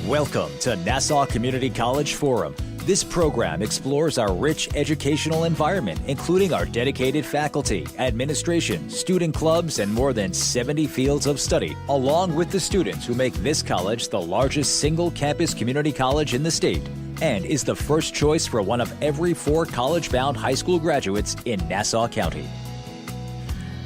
Welcome to Nassau Community College Forum. This program explores our rich educational environment, including our dedicated faculty, administration, student clubs, and more than 70 fields of study, along with the students who make this college the largest single-campus community college in the state and is the first choice for one of every 4 college-bound high school graduates in Nassau County.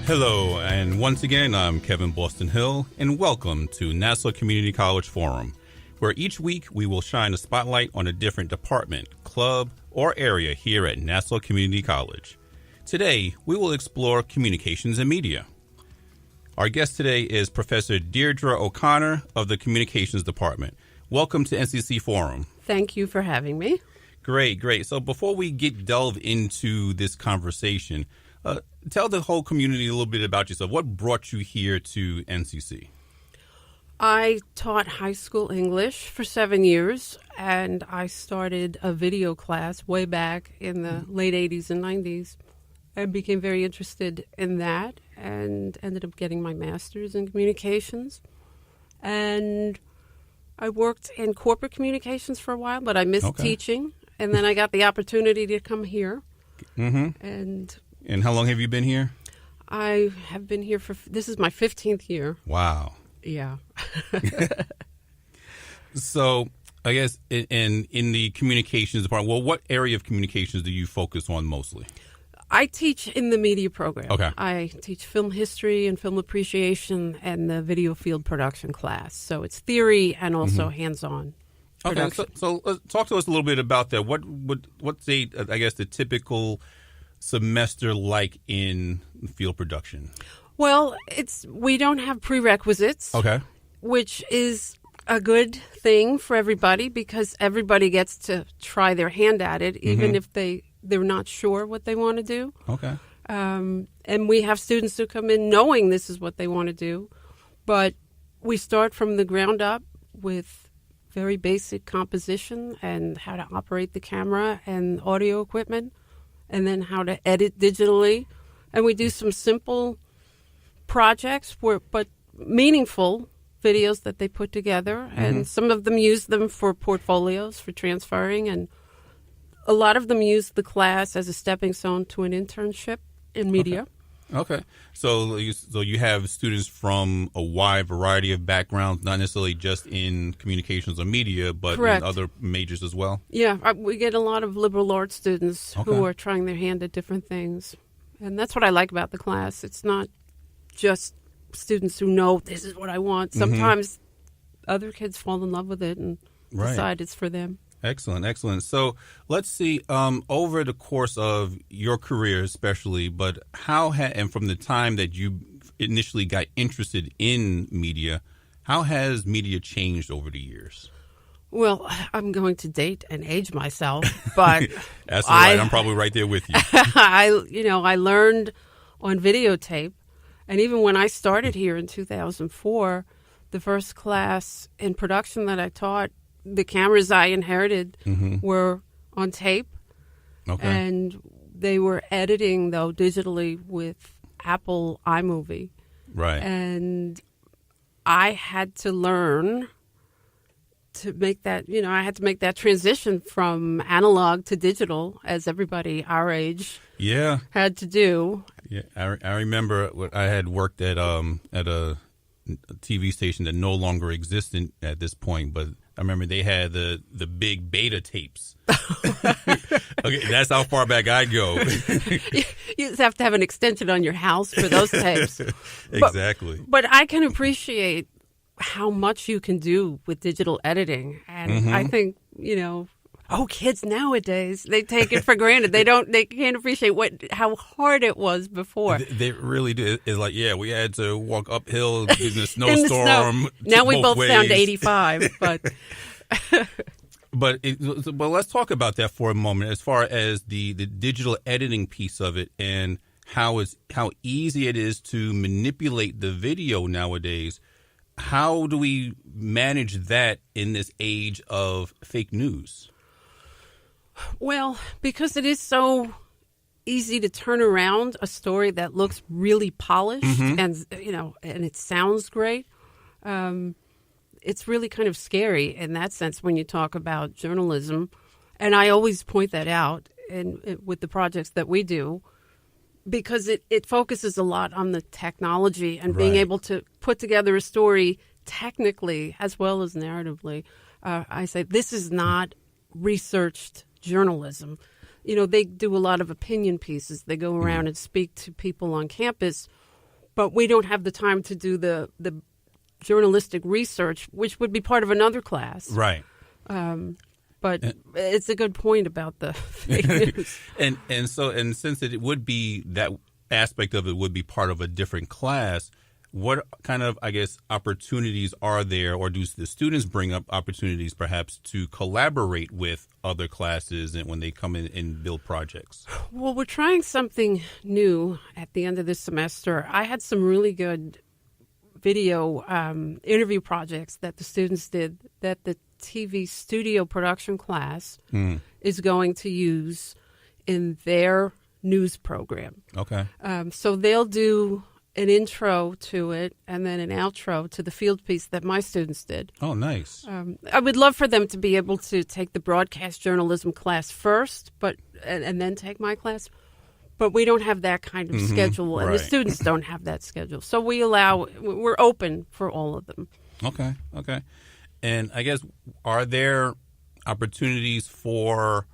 Hello, and once again, I'm Kevin Boston Hill, and welcome to Nassau Community College Forum, where each week we will shine a spotlight on a different department, club, or area here at Nassau Community College. Today, we will explore communications and media. Our guest today is Professor Deirdre O'Connor of the Communications Department. Welcome to NCC Forum. Thank you for having me. Great. So before we delve into this conversation, tell the whole community a little bit about yourself. What brought you here to NCC? I taught high school English for 7 years, and I started a video class way back in the late 80s and 90s and became very interested in that and ended up getting my master's in communications. And I worked in corporate communications for a while, but I missed teaching, and then I got the opportunity to come here. Mm-hmm. And how long have you been here? I have been here this is my 15th year. Wow. Yeah. So I guess in the communications department, well, what area of communications do you focus on mostly? I teach in the media program. Okay. I teach film history and film appreciation and the video field production class. So it's theory and also hands-on production. Okay, so talk to us a little bit about that. What's the typical semester like in field production? Well, we don't have prerequisites. Okay. Which is a good thing for everybody because everybody gets to try their hand at it, even if they're not sure what they want to do. Okay. And we have students who come in knowing this is what they want to do, but we start from the ground up with very basic composition and how to operate the camera and audio equipment, and then how to edit digitally. And we do some simple projects, but meaningful videos that they put together. And some of them use them for portfolios, for transferring. And a lot of them use the class as a stepping stone to an internship in media. Okay. So you have students from a wide variety of backgrounds, not necessarily just in communications or media, but in other majors as well? Yeah. We get a lot of liberal arts students who are trying their hand at different things. And that's what I like about the class. It's not just students who know this is what I want. Sometimes other kids fall in love with it and decide it's for them. Excellent. So let's see, over the course of your career especially, but and from the time that you initially got interested in media, how has media changed over the years? Well, I'm going to date and age myself, but that's all right. I'm probably right there with you. I learned on videotape, and even when I started here in 2004, the first class in production that I taught, the cameras I inherited were on tape, and they were editing, though, digitally with Apple iMovie. Right. And I had to learn to make that, I had to make that transition from analog to digital, as everybody our age had to do. Yeah, I remember I had worked at a TV station that no longer existed at this point, but I remember they had the big beta tapes. Okay, that's how far back I go. You just have to have an extension on your house for those tapes. Exactly. But I can appreciate how much you can do with digital editing, and I think kids nowadays, they take it for granted. They can't appreciate how hard it was before. They really do. It's like, we had to walk uphill in the snowstorm. Now we both sound 85, but but let's talk about that for a moment. As far as the digital editing piece of it, and how easy it is to manipulate the video nowadays. How do we manage that in this age of fake news? Well, because it is so easy to turn around a story that looks really polished and it sounds great. it's really kind of scary in that sense when you talk about journalism. And I always point that out with the projects that we do, because it focuses a lot on the technology and being able to put together a story technically as well as narratively. I say this is not researched journalism. They do a lot of opinion pieces. They go around and speak to people on campus, but we don't have the time to do the journalistic research, which would be part of another class. Right. But it's a good point about the fake news. and since it would be that aspect of it would be part of a different class, what kind of, I guess, opportunities are there, or do the students bring up opportunities perhaps to collaborate with other classes and when they come in and build projects? Well, we're trying something new at the end of this semester. I had some really good video interview projects that the students did that the TV studio production class is going to use in their news program. Okay. So they'll do an intro to it and then an outro to the field piece that my students did. Oh, nice. I would love for them to be able to take the broadcast journalism class first, and then take my class. But we don't have that kind of schedule, and the students don't have that schedule. So we're open for all of them. Okay. And I guess, are there opportunities for,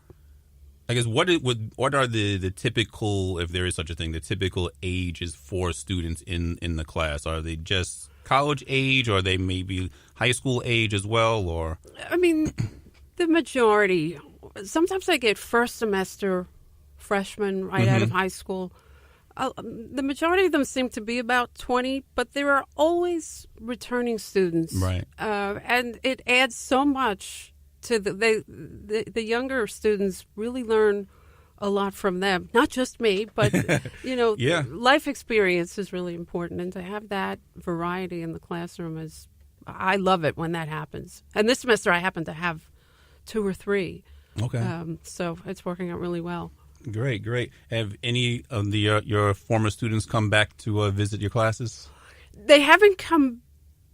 I guess, what are the typical, if there is such a thing, the typical ages for students in the class? Are they just college age, or are they maybe high school age as well? Or I mean, the majority. Sometimes I get first semester freshmen right out of high school. The majority of them seem to be about 20, but there are always returning students. Right. And it adds so much to the younger students really learn a lot from them. Not just me, but, life experience is really important. And to have that variety in the classroom I love it when that happens. And this semester I happen to have 2 or 3. Okay. So it's working out really well. Great. Have any of your former students come back to visit your classes? They haven't come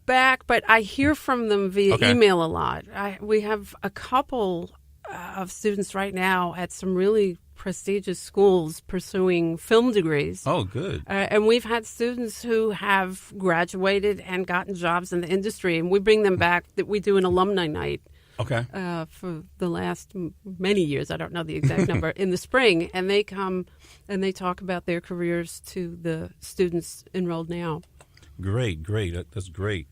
back, but I hear from them via email a lot. We have a couple of students right now at some really prestigious schools pursuing film degrees. Oh, good. And we've had students who have graduated and gotten jobs in the industry, and we bring them back. We do an alumni night. Okay. For the last many years, I don't know the exact number, in the spring, and they come and they talk about their careers to the students enrolled now. Great. That's great.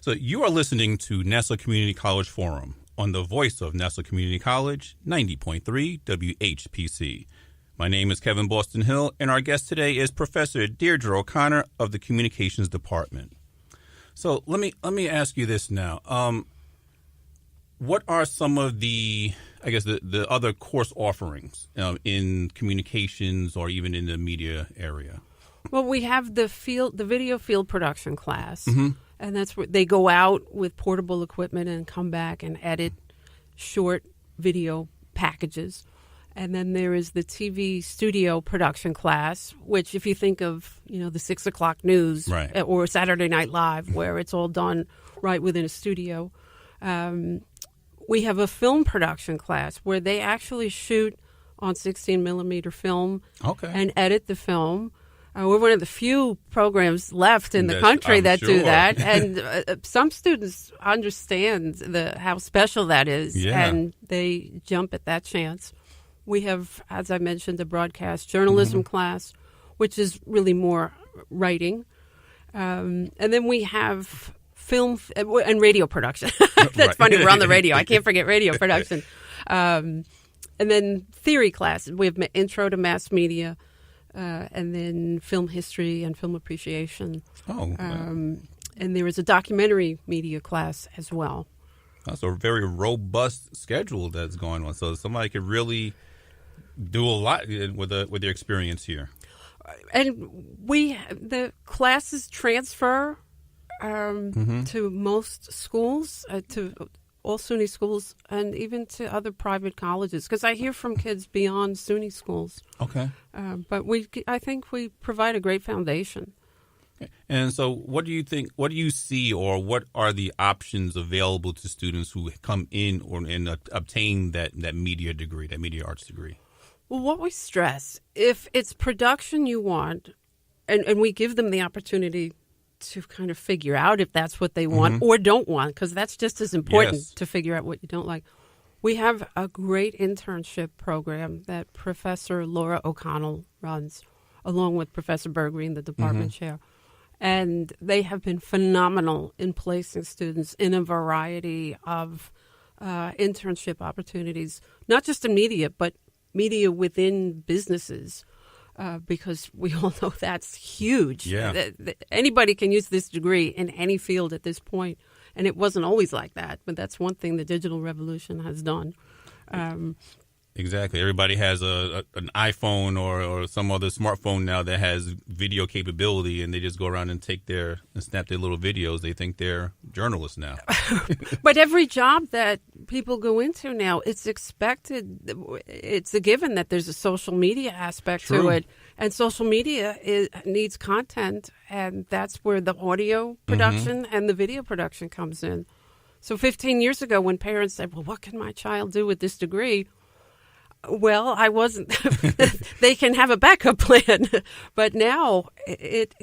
So you are listening to Nassau Community College Forum on the voice of Nassau Community College, 90.3 WHPC. My name is Kevin Boston Hill, and our guest today is Professor Deirdre O'Connor of the Communications Department. So let me ask you this now. What are some of the other course offerings in communications or even in the media area? Well, we have the video field production class, and that's where they go out with portable equipment and come back and edit short video packages. And then there is the TV studio production class, which if you think of, the 6 o'clock news or Saturday Night Live, where it's all done right within a studio. We have a film production class where they actually shoot on 16 millimeter film and edit the film. We're one of the few programs left in the country that do that. And some students understand how special that is, and they jump at that chance. We have, as I mentioned, a broadcast journalism class, which is really more writing. And then we have film and radio production. That's funny. We're on the radio. I can't forget radio production. And then theory classes. We have intro to mass media, and then film history and film appreciation. And there is a documentary media class as well. That's a very robust schedule that's going on. So somebody could really do a lot with their experience here. And the classes transfer to most schools, to all SUNY schools, and even to other private colleges. Because I hear from kids beyond SUNY schools. Okay. But I think we provide a great foundation. And so what do you think, what do you see, or what are the options available to students who come in and obtain that media degree, that media arts degree? Well, what we stress, if it's production you want, and we give them the opportunity to kind of figure out if that's what they want or don't want, because that's just as important to figure out what you don't like. We have a great internship program that Professor Laura O'Connor runs, along with Professor Bergreen, the department chair. And they have been phenomenal in placing students in a variety of internship opportunities, not just in media, but media within businesses, because we all know that's huge. Yeah. Anybody can use this degree in any field at this point. And it wasn't always like that, but that's one thing the digital revolution has done. Exactly. Everybody has an iPhone or some other smartphone now that has video capability, and they just go around and snap their little videos. They think they're journalists now. But every job that people go into now, it's expected, it's a given that there's a social media aspect to it. And social media needs content, and that's where the audio production and the video production comes in. So 15 years ago, when parents said, well, what can my child do with this degree? Well, I wasn't. They can have a backup plan. But now it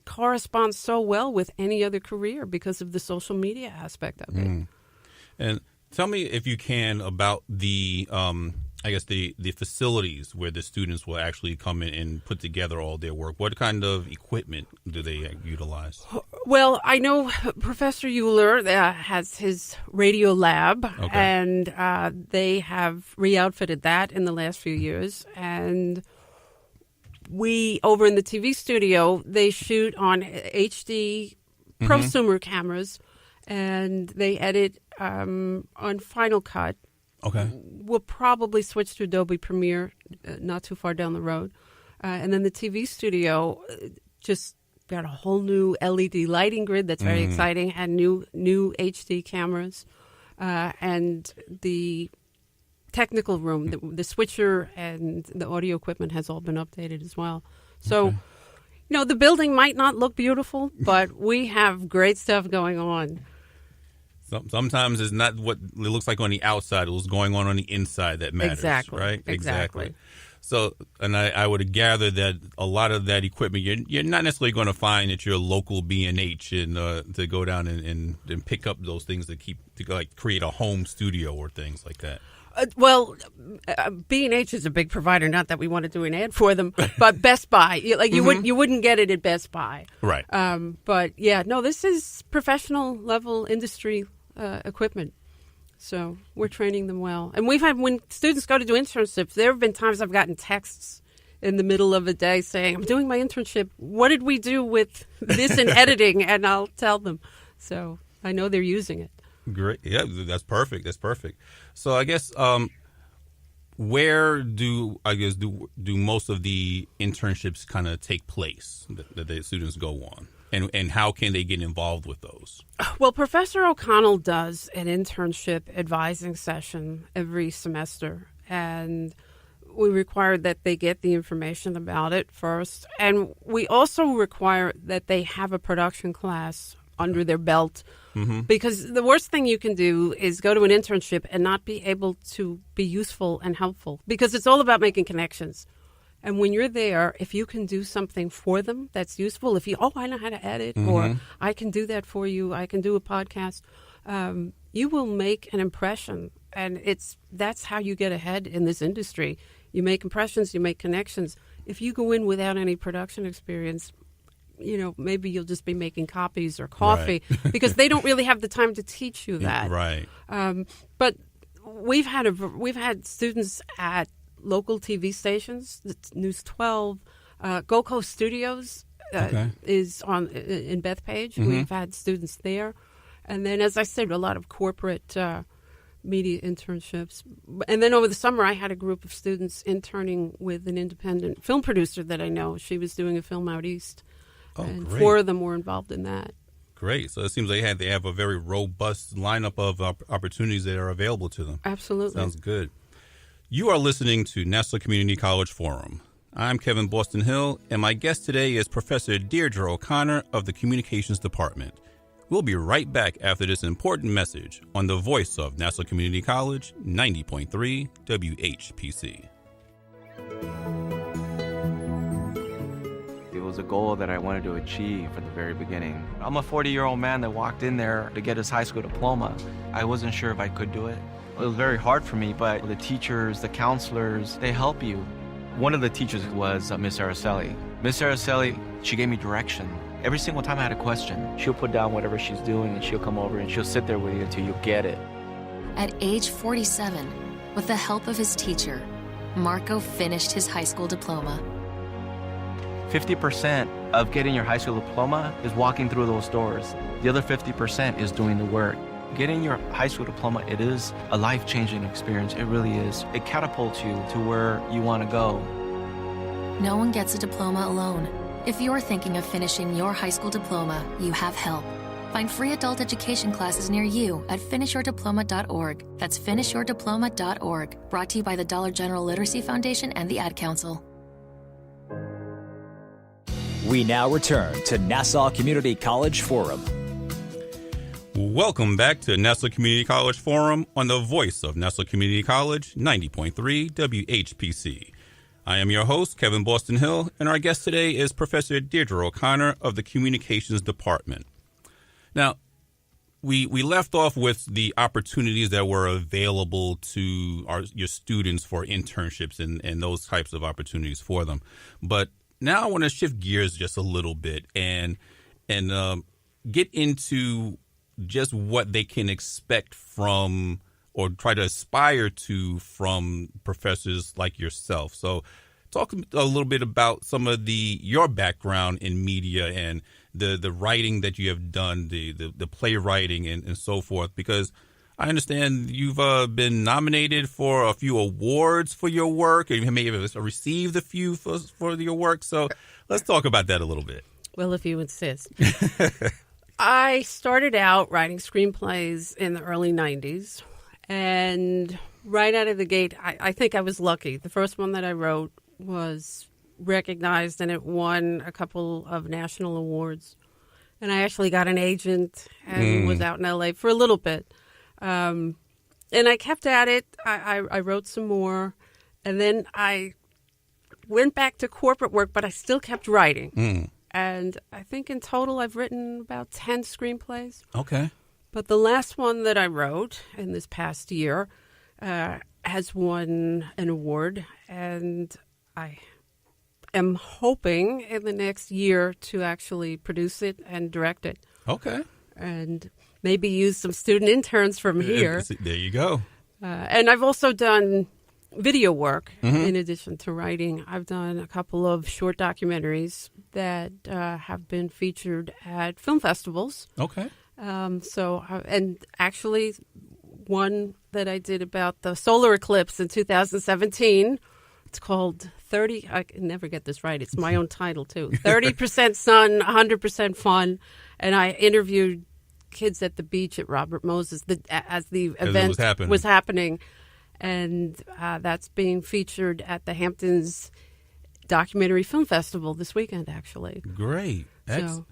corresponds so well with any other career because of the social media aspect of it. And tell me, if you can, about the the facilities where the students will actually come in and put together all their work. What kind of equipment do they utilize? Well, I know Professor Euler has his radio lab, and they have re-outfitted that in the last few years. And we, over in the TV studio, they shoot on HD prosumer cameras, and they edit on Final Cut. Okay. We'll probably switch to Adobe Premiere not too far down the road. And then the TV studio just got a whole new LED lighting grid that's very exciting, and new HD cameras. And the technical room, the switcher and the audio equipment has all been updated as well. So, the building might not look beautiful, but we have great stuff going on. Sometimes it's not what it looks like on the outside. It was going on the inside that matters. Exactly. Right? Exactly. So, and I would gather that a lot of that equipment, you're not necessarily going to find at your local B&H and to go down and pick up those things to create a home studio or things like that. B&H is a big provider. Not that we want to do an ad for them, but Best Buy, you wouldn't get it at Best Buy, right? But this is professional level industry equipment. So we're training them well, and when students go to do internships, there have been times I've gotten texts in the middle of a day saying, "I'm doing my internship. What did we do with this in editing?" And I'll tell them. So I know they're using it. Great. Yeah, that's perfect. So I guess where do most of the internships kind of take place that the students go on? And how can they get involved with those? Well, Professor O'Connor does an internship advising session every semester, and we require that they get the information about it first. And we also require that they have a production class under their belt, because the worst thing you can do is go to an internship and not be able to be useful and helpful, because it's all about making connections. And when you're there, if you can do something for them that's useful, I know how to edit, or I can do that for you, I can do a podcast, you will make an impression. And that's how you get ahead in this industry. You make impressions, you make connections. If you go in without any production experience, maybe you'll just be making copies or coffee, because they don't really have the time to teach you that. Right. But we've had students at local TV stations, News 12, Gold Coast Studios is in Bethpage. We've had students there. And then, as I said, a lot of corporate media internships. And then over the summer, I had a group of students interning with an independent film producer that I know. She was doing a film out east. And great. 4 of them were involved in that. Great. So it seems they have a very robust lineup of opportunities that are available to them. Absolutely. Sounds good. You are listening to Nassau Community College Forum. I'm Kevin Boston Hill, and my guest today is Professor Deirdre O'Connor of the Communications Department. We'll be right back after this important message on the voice of Nassau Community College, 90.3 WHPC. It was a goal that I wanted to achieve from the very beginning. I'm a 40-year-old man that walked in there to get his high school diploma. I wasn't sure if I could do it. It was very hard for me, but the teachers, the counselors, they help you. One of the teachers was Miss Araceli. Miss Araceli, she gave me direction. Every single time I had a question, she'll put down whatever she's doing and she'll come over and she'll sit there with you until you get it. At age 47, with the help of his teacher, Marco finished his high school diploma. 50% of getting your high school diploma is walking through those doors. The other 50% is doing the work. Getting your high school diploma, it is a life-changing experience. It really is. It catapults you to where you want to go. No one gets a diploma alone. If you're thinking of finishing your high school diploma, you have help. Find free adult education classes near you at finishyourdiploma.org. That's finishyourdiploma.org. Brought to you by the Dollar General Literacy Foundation and the Ad Council. We now return to Nassau Community College Forum. Welcome back to Nassau Community College Forum on the voice of Nassau Community College, 90.3 WHPC. I am your host, Kevin Boston Hill, and our guest today is Professor Deirdre O'Connor of the Communications Department. Now, we left off with the opportunities that were available to your students for internships and those types of opportunities for them. But now I want to shift gears just a little bit and get into just what they can expect from or try to aspire to from professors like yourself. So talk a little bit about some of your background in media and the writing that you have done, the playwriting and so forth, because I understand you've been nominated for a few awards for your work, and you may have received a few for your work. So let's talk about that a little bit. Well, if you insist. I started out writing screenplays in the early 90s, and right out of the gate, I think I was lucky. The first one that I wrote was recognized, and it won a couple of national awards. And I actually got an agent and was out in L.A. for a little bit. And I kept at it. I wrote some more, and then I went back to corporate work, but I still kept writing. And I think in total I've written about 10 screenplays. Okay. But the last one that I wrote in this past year has won an award, and I am hoping in the next year to actually produce it and direct it. Okay. And maybe use some student interns from here. There you go. And I've also done video work in addition to writing. I've done a couple of short documentaries that have been featured at film festivals. Okay. And actually one that I did about the solar eclipse in 2017. It's called 30, I can never get this right. It's my own title too. 30% sun, 100% fun. And I interviewed kids at the beach at Robert Moses as the event was happening. And that's being featured at the Hamptons Documentary Film Festival this weekend, actually. Great. And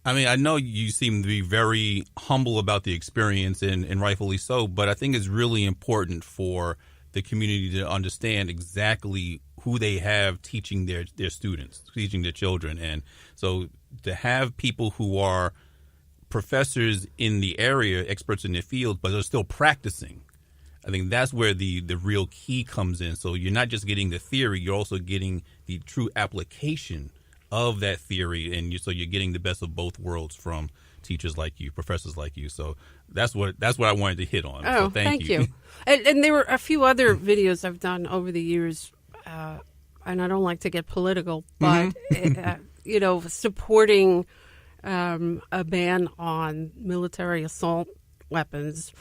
I mean, I know you seem to be very humble about the experience, and rightfully so, but I think it's really important for the community to understand exactly who they have teaching their students, teaching their children. And so to have people who are professors in the area, experts in their field, but are still practicing, I think that's where the real key comes in. So you're not just getting the theory, you're also getting the true application of that theory, and so you're getting the best of both worlds from teachers like you, professors like you. So that's what I wanted to hit on. Oh, so thank you. And there were a few other videos I've done over the years, and I don't like to get political, but supporting a ban on military assault weapons.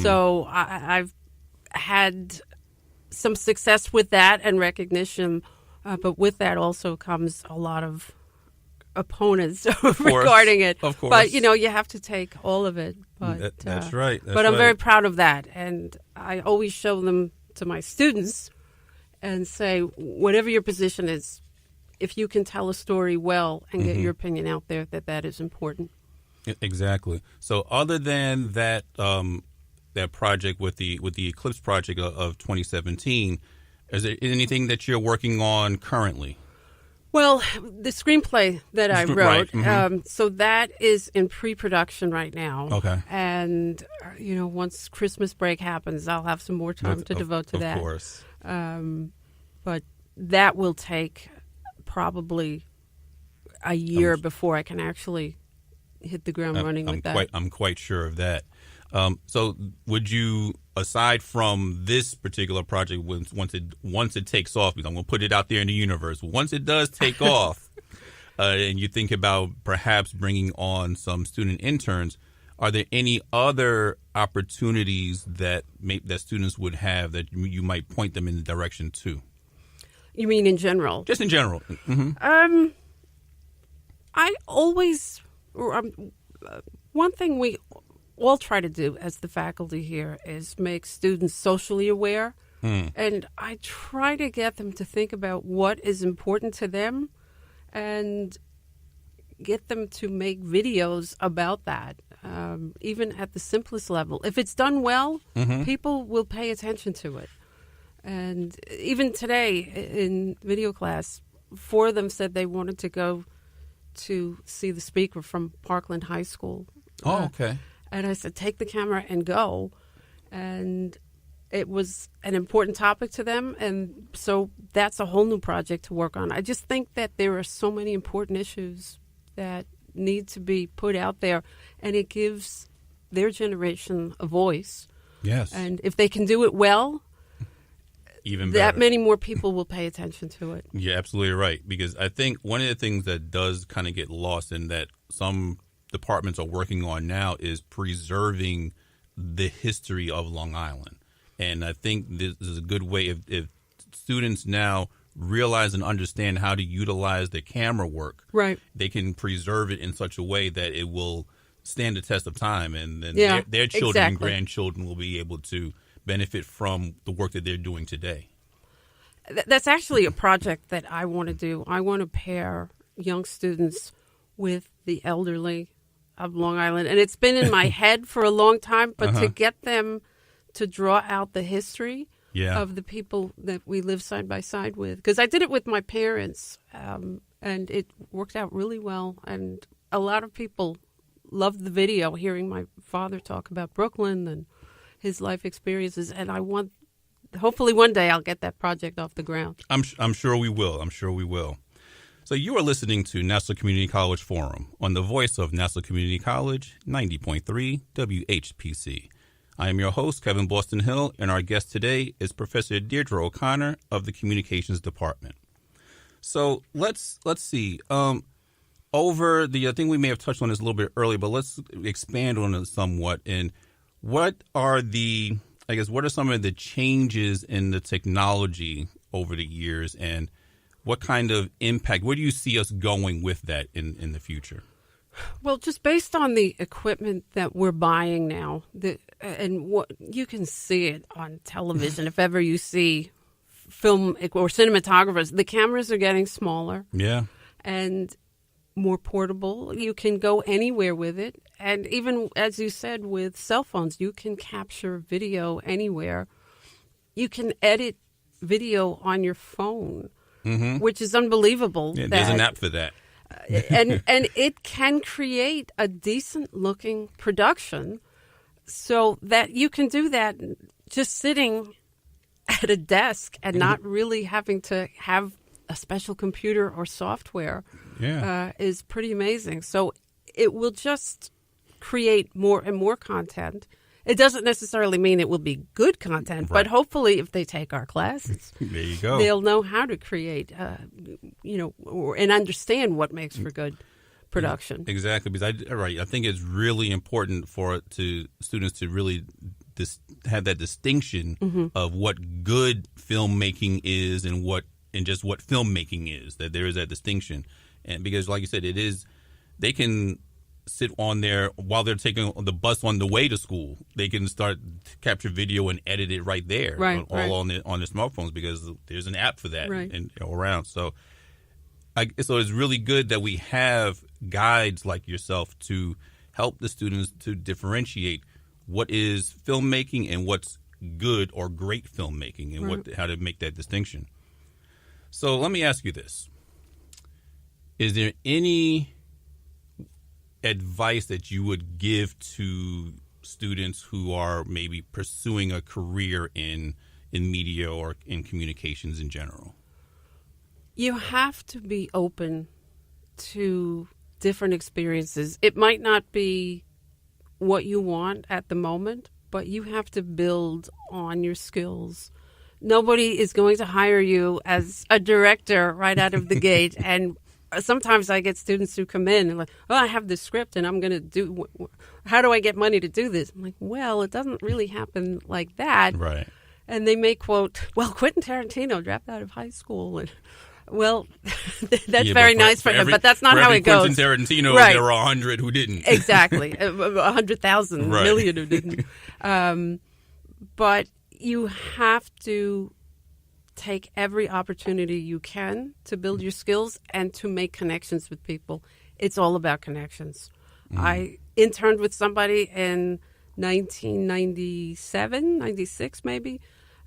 So I've had some success with that and recognition, but with that also comes a lot of opponents regarding it. Of course. But, you have to take all of it. But, that's right. But I'm very proud of that, and I always show them to my students and say, whatever your position is, if you can tell a story well and get your opinion out there, that is important. Exactly. So other than that that project with the Eclipse project of 2017, is there anything that you're working on currently? Well, the screenplay that I wrote, Right. So that is in pre-production right now. Okay. And, once Christmas break happens, I'll have some more time to devote to that. Of course. But that will take probably a year before I can actually hit the ground running with that. I'm quite sure of that. So would you, aside from this particular project, once it takes off, because I'm going to put it out there in the universe, once it does take off, and you think about perhaps bringing on some student interns, are there any other opportunities that students would have that you might point them in the direction to? You mean in general? Just in general. Mm-hmm. I always, one thing we all try to do as the faculty here is make students socially aware. And I try to get them to think about what is important to them and get them to make videos about that, even at the simplest level. If it's done well, people will pay attention to it. And even today in video class, 4 of them said they wanted to go to see the speaker from Parkland High School. Oh, okay. And I said, take the camera and go. And it was an important topic to them. And so that's a whole new project to work on. I just think that there are so many important issues that need to be put out there. And it gives their generation a voice. Yes. And if they can do it well, even better. That many more people will pay attention to it. You're absolutely right. Because I think one of the things that does kind of get lost and that some departments are working on now is preserving the history of Long Island. And I think this is a good way if students now realize and understand how to utilize the camera work. Right. They can preserve it in such a way that it will stand the test of time. And then their children and grandchildren will be able to benefit from the work that they're doing today. That's actually a project that I want to do. I want to pair young students with the elderly of Long Island. And it's been in my head for a long time, but to get them to draw out the history of the people that we live side by side with. Because I did it with my parents, and it worked out really well. And a lot of people loved the video, hearing my father talk about Brooklyn and his life experiences, and hopefully one day I'll get that project off the ground. I'm sure we will. I'm sure we will. So you are listening to Nassau Community College Forum on the voice of Nassau Community College, 90.3 WHPC. I am your host, Kevin Boston Hill, and our guest today is Professor Deirdre O'Connor of the Communications Department. So let's see. I think we may have touched on this a little bit earlier, but let's expand on it somewhat. And what are some of the changes in the technology over the years, and what kind of impact, where do you see us going with that in the future? Well, just based on the equipment that we're buying now, and what you can see it on television, if ever you see film or cinematographers, the cameras are getting smaller. Yeah. And more portable. You can go anywhere with it. And even, as you said, with cell phones, you can capture video anywhere. You can edit video on your phone, which is unbelievable. Yeah, there's an app for that. and it can create a decent-looking production so that you can do that just sitting at a desk and not really having to have a special computer or software. Is pretty amazing. So it will just create more and more content. It doesn't necessarily mean it will be good content, but hopefully if they take our classes, there you go, they'll know how to create, and understand what makes for good production. Exactly, because I think it's really important for students to really have that distinction of what good filmmaking is and just what filmmaking is. That there is that distinction. And because, like you said, sit on there while they're taking the bus on the way to school. They can start capture video and edit it right there, all on their smartphones, because there's an app for that and around. So it's really good that we have guides like yourself to help the students to differentiate what is filmmaking and what's good or great filmmaking, and how to make that distinction. So let me ask you this. Is there any advice that you would give to students who are maybe pursuing a career in media or in communications in general? You have to be open to different experiences. It might not be what you want at the moment, but you have to build on your skills. Nobody is going to hire you as a director right out of the gate. And sometimes I get students who come in and like, oh, I have this script and I'm going to do, how do I get money to do this? I'm like, well, it doesn't really happen like that. Right. And they may quote, well, Quentin Tarantino dropped out of high school. And well, that's very nice for him, but that's not how it goes. For Quentin Tarantino, there were 100 who didn't. Exactly. 100,000, million who didn't. But you have to take every opportunity you can to build your skills and to make connections with people. It's all about connections. I interned with somebody in 1997, 96 maybe,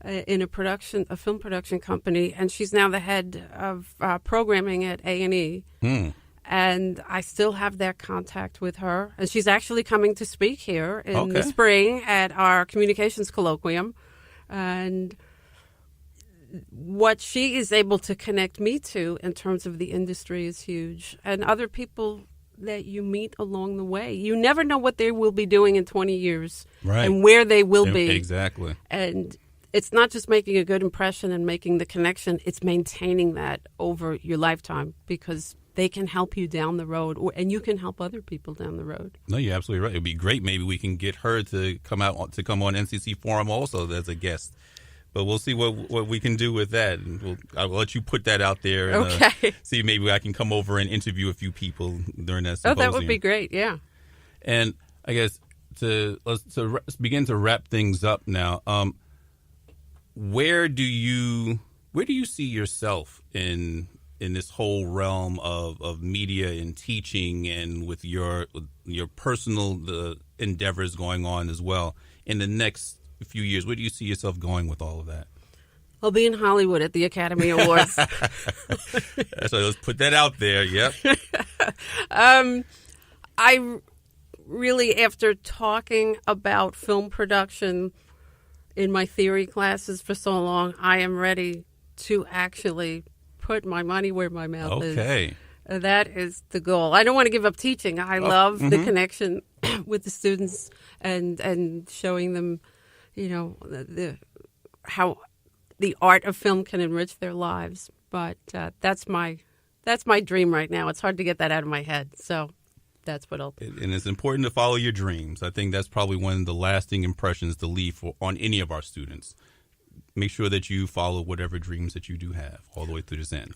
in a film production company, and she's now the head of programming at A&E. And I still have that contact with her. And she's actually coming to speak here in the spring at our communications colloquium. And what she is able to connect me to in terms of the industry is huge. And other people that you meet along the way. You never know what they will be doing in 20 years and where they will be. Exactly. And it's not just making a good impression and making the connection. It's maintaining that over your lifetime, because they can help you down the road, and you can help other people down the road. No, you're absolutely right. It'd be great. Maybe we can get her to come on NCC Forum also as a guest. But we'll see what we can do with that. And I'll let you put that out there. And, see, maybe I can come over and interview a few people during that symposium. Oh, that would be great. Yeah. And I guess let's begin to wrap things up now. Where do you see yourself in this whole realm of media and teaching, and with your personal endeavors going on as well in the next few years? Where do you see yourself going with all of that? I'll be in Hollywood at the Academy Awards. So let's put that out there. Yep. I really, after talking about film production in my theory classes for so long, I am ready to actually put my money where my mouth is. That is the goal. I don't want to give up teaching. I love the connection with the students and showing them, how the art of film can enrich their lives. But that's my dream right now. It's hard to get that out of my head. So that's what I'll do. And it's important to follow your dreams. I think that's probably one of the lasting impressions to leave on any of our students. Make sure that you follow whatever dreams that you do have all the way through this end.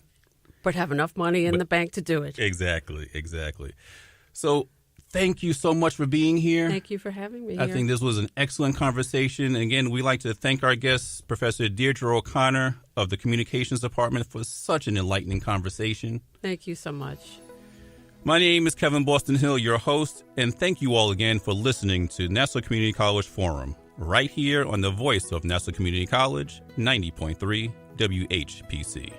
But have enough money in the bank to do it. Exactly. So thank you so much for being here. Thank you for having me here. I think this was an excellent conversation. Again, we'd like to thank our guest, Professor Deirdre O'Connor of the Communications Department, for such an enlightening conversation. Thank you so much. My name is Kevin Boston Hill, your host, and thank you all again for listening to Nassau Community College Forum, right here on the voice of Nassau Community College, 90.3 WHPC.